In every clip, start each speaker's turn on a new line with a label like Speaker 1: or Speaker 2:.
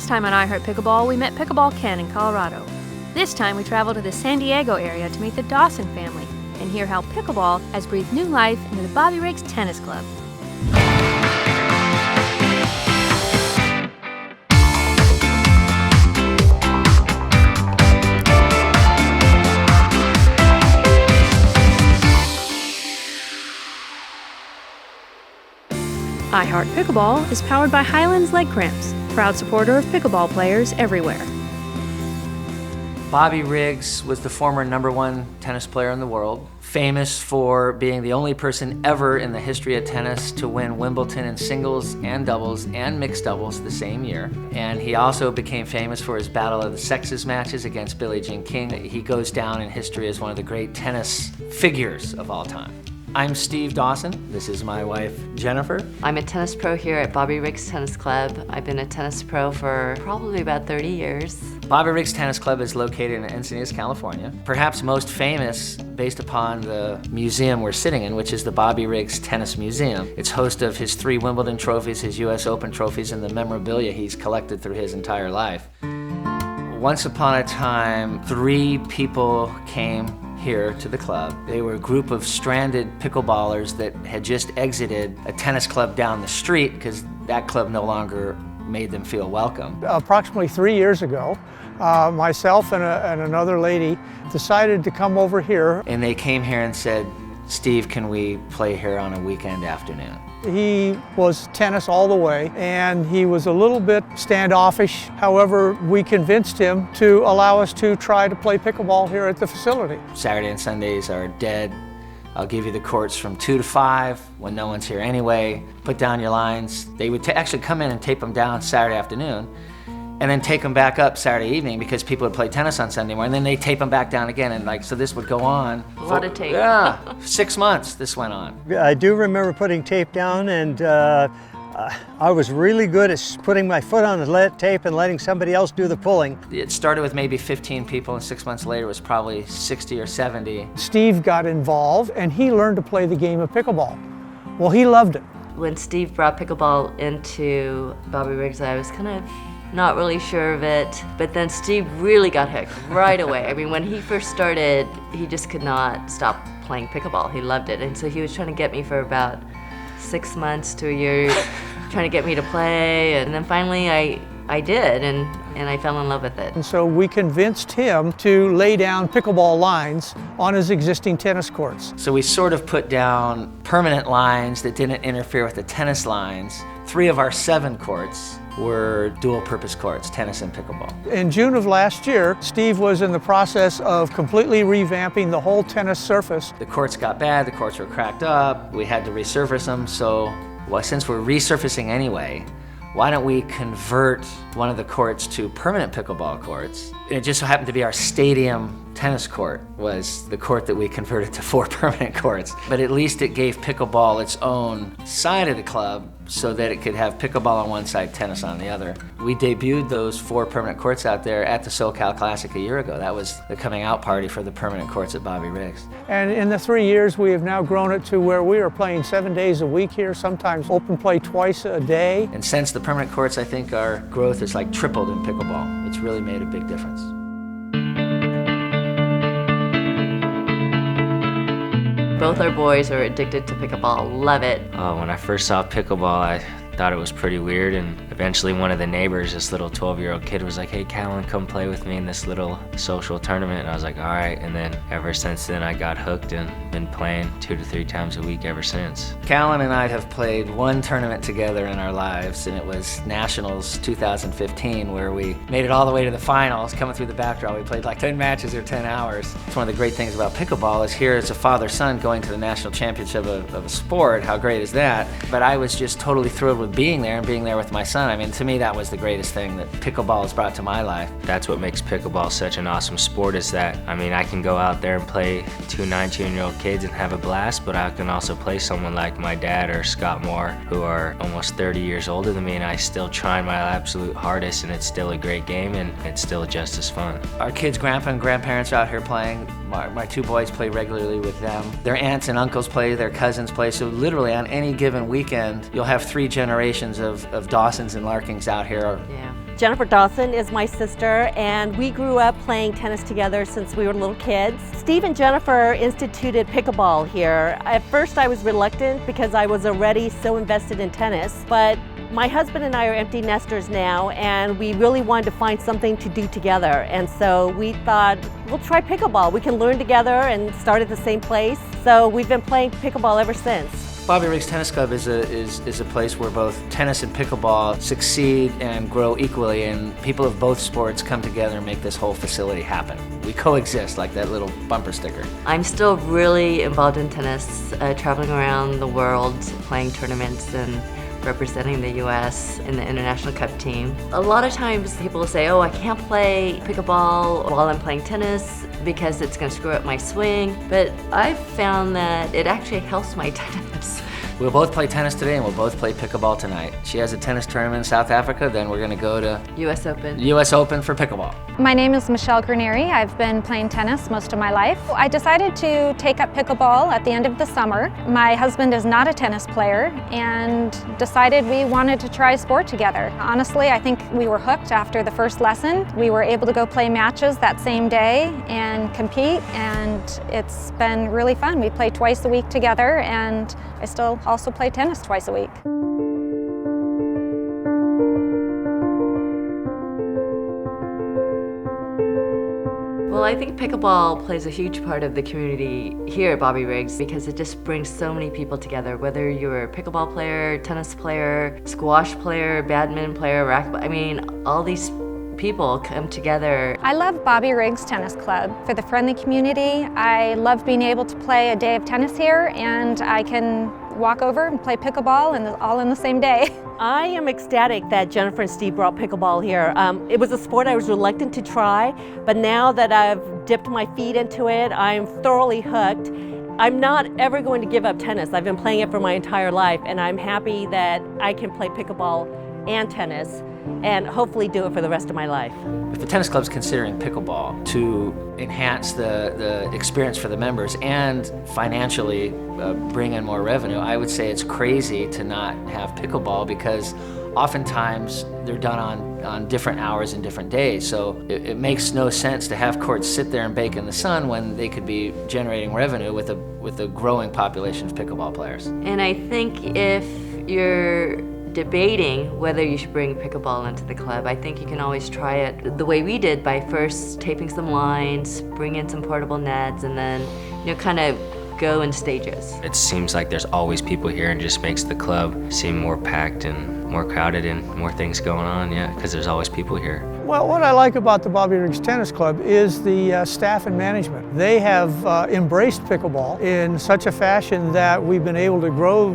Speaker 1: Last time on iHeart Pickleball, we met Pickleball Ken in Colorado. This time we travel to the San Diego area to meet the Dawson family and hear how pickleball has breathed new life into the Bobby Riggs Tennis Club. iHeart Pickleball is powered by Highlands Leg Cramps, proud supporter of pickleball players everywhere.
Speaker 2: Bobby Riggs was the former #1 tennis player in the world, famous for being the only person ever in the history of tennis to win Wimbledon in singles and doubles and mixed doubles the same year. And he also became famous for his Battle of the Sexes matches against Billie Jean King. He goes down in history as one of the great tennis figures of all time. I'm Steve Dawson. This is my wife, Jennifer.
Speaker 3: I'm a tennis pro here at Bobby Riggs Tennis Club. I've been a tennis pro for probably about 30 years.
Speaker 2: Bobby Riggs Tennis Club is located in Encinitas, California. Perhaps most famous based upon the museum we're sitting in, which is the Bobby Riggs Tennis Museum. It's host of his 3 Wimbledon trophies, his US Open trophies, and the memorabilia he's collected through his entire life. Once upon a time, 3 people came here to the club. They were a group of stranded pickleballers that had just exited a tennis club down the street because that club no longer made them feel welcome.
Speaker 4: Approximately 3 years ago, myself and another lady decided to come over here.
Speaker 2: And they came here and said, Steve, can we play here on a weekend afternoon?
Speaker 4: He was tennis all the way, and he was a little bit standoffish. However, we convinced him to allow us to try to play pickleball here at the facility.
Speaker 2: Saturday and Sundays are dead. I'll give you the courts from 2 to 5 when no one's here anyway. Put down your lines. They would actually come in and tape them down Saturday afternoon, and then take them back up Saturday evening because people would play tennis on Sunday morning, and then they tape them back down again, and so this would go on.
Speaker 3: A lot of tape.
Speaker 2: Yeah, 6 months this went on.
Speaker 5: I do remember putting tape down, and I was really good at putting my foot on the tape and letting somebody else do the pulling.
Speaker 2: It started with maybe 15 people, and 6 months later it was probably 60 or 70.
Speaker 4: Steve got involved, and he learned to play the game of pickleball. Well, he loved it.
Speaker 3: When Steve brought pickleball into Bobby Riggs, I was kind of not really sure of it, but then Steve really got hooked right away. I mean, when he first started, he just could not stop playing pickleball. He loved it, and so he was trying to get me for about 6 months to a year, trying to get me to play, and then finally I did, and I fell in love with it.
Speaker 4: And so we convinced him to lay down pickleball lines on his existing tennis courts.
Speaker 2: So we sort of put down permanent lines that didn't interfere with the tennis lines. 3 of our 7 courts were dual-purpose courts, tennis and pickleball.
Speaker 4: In June of last year, Steve was in the process of completely revamping the whole tennis surface.
Speaker 2: The courts got bad, the courts were cracked up, we had to resurface them, so since we're resurfacing anyway, why don't we convert one of the courts to permanent pickleball courts? And it just so happened to be our stadium tennis court was the court that we converted to 4 permanent courts. But at least it gave pickleball its own side of the club so that it could have pickleball on one side, tennis on the other. We debuted those 4 permanent courts out there at the SoCal Classic a year ago. That was the coming out party for the permanent courts at Bobby Riggs.
Speaker 4: And in the 3 years, we have now grown it to where we are playing 7 days a week here, sometimes open play twice a day.
Speaker 2: And since the permanent courts, I think our growth has like tripled in pickleball. It's really made a big difference.
Speaker 3: Both our boys are addicted to pickleball, love it.
Speaker 6: When I first saw pickleball, I thought it was pretty weird, and eventually one of the neighbors, this little 12-year-old kid, was like, hey, Callan, come play with me in this little social tournament. And I was like, all right. And then ever since then, I got hooked and been playing 2 to 3 times a week ever since.
Speaker 2: Callan and I have played one tournament together in our lives, and it was Nationals 2015, where we made it all the way to the finals, coming through the back draw. We played like 10 matches or 10 hours. It's one of the great things about pickleball is here as a father-son going to the national championship of a sport. How great is that? But I was just totally thrilled with being there and being there with my son. I mean, to me, that was the greatest thing that pickleball has brought to my life.
Speaker 6: That's what makes pickleball such an awesome sport is that, I mean, I can go out there and play 2 19-year-old kids and have a blast, but I can also play someone like my dad or Scott Moore, who are almost 30 years older than me, and I still try my absolute hardest, and it's still a great game, and it's still just as fun.
Speaker 2: Our kids' grandpa and grandparents are out here playing. My 2 boys play regularly with them. Their aunts and uncles play, their cousins play, so literally on any given weekend, you'll have 3 generations generations of Dawsons and Larkings out here.
Speaker 3: Yeah.
Speaker 7: Jennifer Dawson is my sister, and we grew up playing tennis together since we were little kids. Steve and Jennifer instituted pickleball here. At first I was reluctant because I was already so invested in tennis, but my husband and I are empty nesters now, and we really wanted to find something to do together. And so we thought, we'll try pickleball. We can learn together and start at the same place. So we've been playing pickleball ever since.
Speaker 2: Bobby Riggs Tennis Club is a place where both tennis and pickleball succeed and grow equally, and people of both sports come together and make this whole facility happen. We coexist like that little bumper sticker.
Speaker 3: I'm still really involved in tennis, traveling around the world, playing tournaments and representing the U.S. in the International Cup team. A lot of times people will say, oh, I can't play pickleball while I'm playing tennis because it's going to screw up my swing, but I've found that it actually helps my tennis.
Speaker 2: We'll both play tennis today and we'll both play pickleball tonight. She has a tennis tournament in South Africa, then we're going to go to
Speaker 3: U.S. Open.
Speaker 2: U.S. Open for pickleball.
Speaker 8: My name is Michelle GRANIERI. I've been playing tennis most of my life. I decided to take up pickleball at the end of the summer. My husband is not a tennis player and decided we wanted to try sport together. Honestly, I think we were hooked after the first lesson. We were able to go play matches that same day and compete, and it's been really fun. We play twice a week together, and I still also play tennis twice a week.
Speaker 3: Well, I think pickleball plays a huge part of the community here at Bobby Riggs because it just brings so many people together, whether you're a pickleball player, tennis player, squash player, badminton player, racquetball. I mean, all these people come together.
Speaker 8: I love Bobby Riggs Tennis Club for the friendly community. I love being able to play a day of tennis here, and I can walk over and play pickleball and all in the same day.
Speaker 7: I am ecstatic that Jennifer and Steve brought pickleball here. It was a sport I was reluctant to try, but now that I've dipped my feet into it, I'm thoroughly hooked. I'm not ever going to give up tennis. I've been playing it for my entire life, and I'm happy that I can play pickleball and tennis and hopefully do it for the rest of my life.
Speaker 2: If the tennis club's considering pickleball to enhance the experience for the members and financially bring in more revenue, I would say it's crazy to not have pickleball because oftentimes they're done on different hours and different days. So it makes no sense to have courts sit there and bake in the sun when they could be generating revenue with a growing population of pickleball players.
Speaker 3: And I think if you're debating whether you should bring pickleball into the club, I think you can always try it the way we did by first taping some lines, bring in some portable nets, and then, kind of go in stages.
Speaker 6: It seems like there's always people here and just makes the club seem more packed and more crowded and more things going on, yeah, because there's always people here.
Speaker 4: Well, what I like about the Bobby Riggs Tennis Club is the staff and management. They have embraced pickleball in such a fashion that we've been able to grow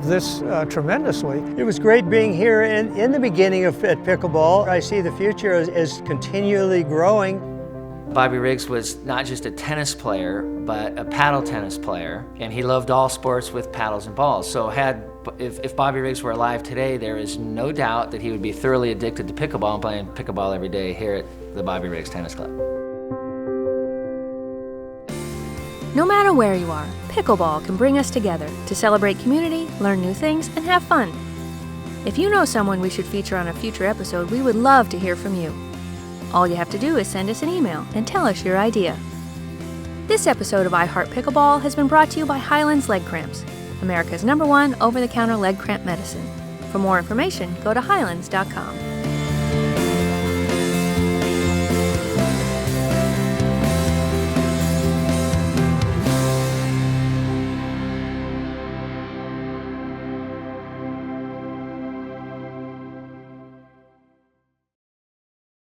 Speaker 4: this tremendously.
Speaker 5: It was great being here in the beginning at pickleball. I see the future as continually growing.
Speaker 2: Bobby Riggs was not just a tennis player, but a paddle tennis player, and he loved all sports with paddles and balls. So if Bobby Riggs were alive today, there is no doubt that he would be thoroughly addicted to pickleball and playing pickleball every day here at the Bobby Riggs Tennis Club.
Speaker 1: No matter where you are, pickleball can bring us together to celebrate community, learn new things, and have fun. If you know someone we should feature on a future episode, we would love to hear from you. All you have to do is send us an email and tell us your idea. This episode of iHeart Pickleball has been brought to you by Highlands Leg Cramps, America's #1 over-the-counter leg cramp medicine. For more information, go to highlands.com.